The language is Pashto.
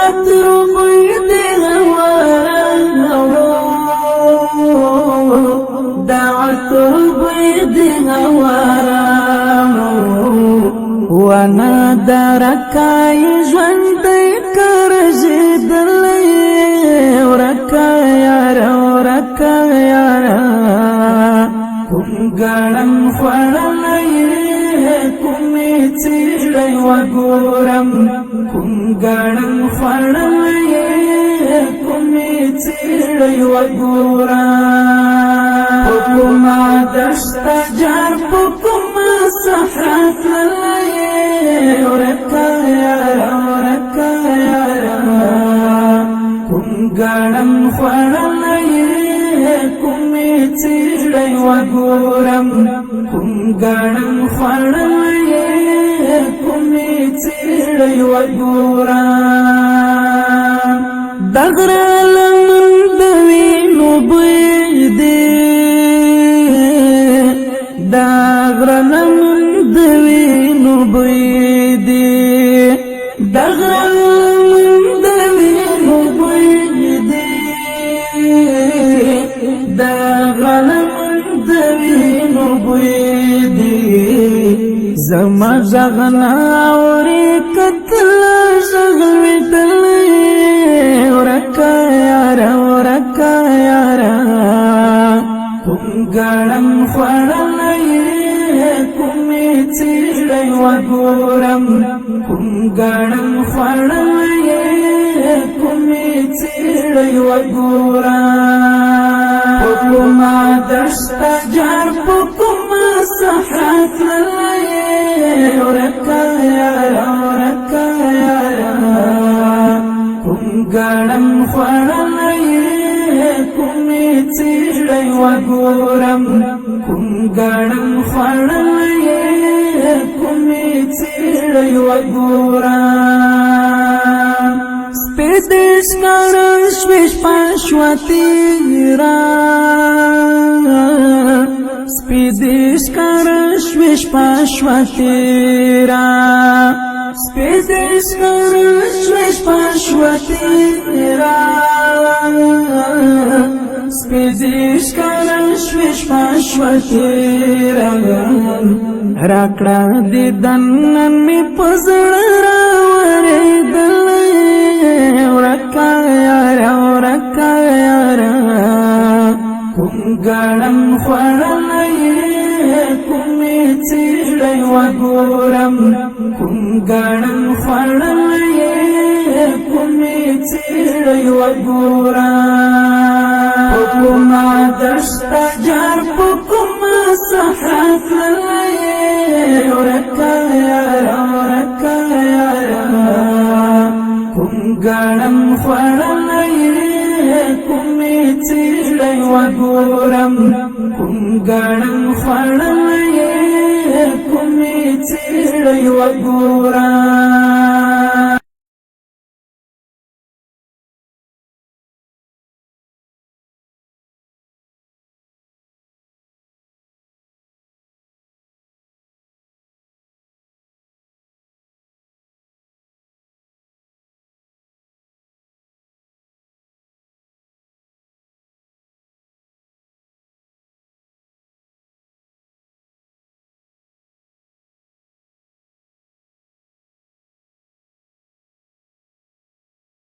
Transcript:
عطر بید هوا دا عطر بید هوا وانا درکای ژوند کرزیدلی ورکا یارا ورکا یارا کوم ګړم خوړلی کومې څیړی وګورم کوم ګړم خوړلی کومې څیړی وګورم په کومه دشته جار په کومه صحرا تللی ورکا یارا ورکا یارا کوم ګړم خوړلی کومې څیړی وګورم کوم ګړم خوړلی کومې څیړی وګورم د غره لمن د وینو بوی دی د غره لمن د وینو بوی دی د غره لمن د وینو بوی دی د غره لمن د وینو بوی دی زما ژغنا اورې کتل ژغ مې تللی ورکا یارا ورکا یارا کوم ګړم خوړلی کومې څیړی وګورم کوم ګړم خوړلی کومې څیړی وګورم په کومه دشته جار په کومه صحرا تللی ورکا یارا ورکا یارا کوم ګړم خوړلی کومې څیړی وګورم کوم ګړم خوړلی کومې څیړی وګورم سپی دې ښکاره شوې شپه شوه تېره سپی دې ښکاره شوې شپه شوه تېره سپی دې ښکاره شوې شپه شوه تېره سپی دې ښکاره شوې شپه شوه تېره راکړه دیدن نن مې په زړه راورېدلی ورکا یارا ورکا یارا کوم ګړم خوړلی کومې څیړی وګورم کوم ګړم خوړلی کومې څیړی وګورم په کومه دشته جار په کومه صحرا تللی ورکا یارا ورکا یارا کوم ګړم خوړلی کومې څیړی وګورم کوم ګړم خوړلی کومې څیړی وګورم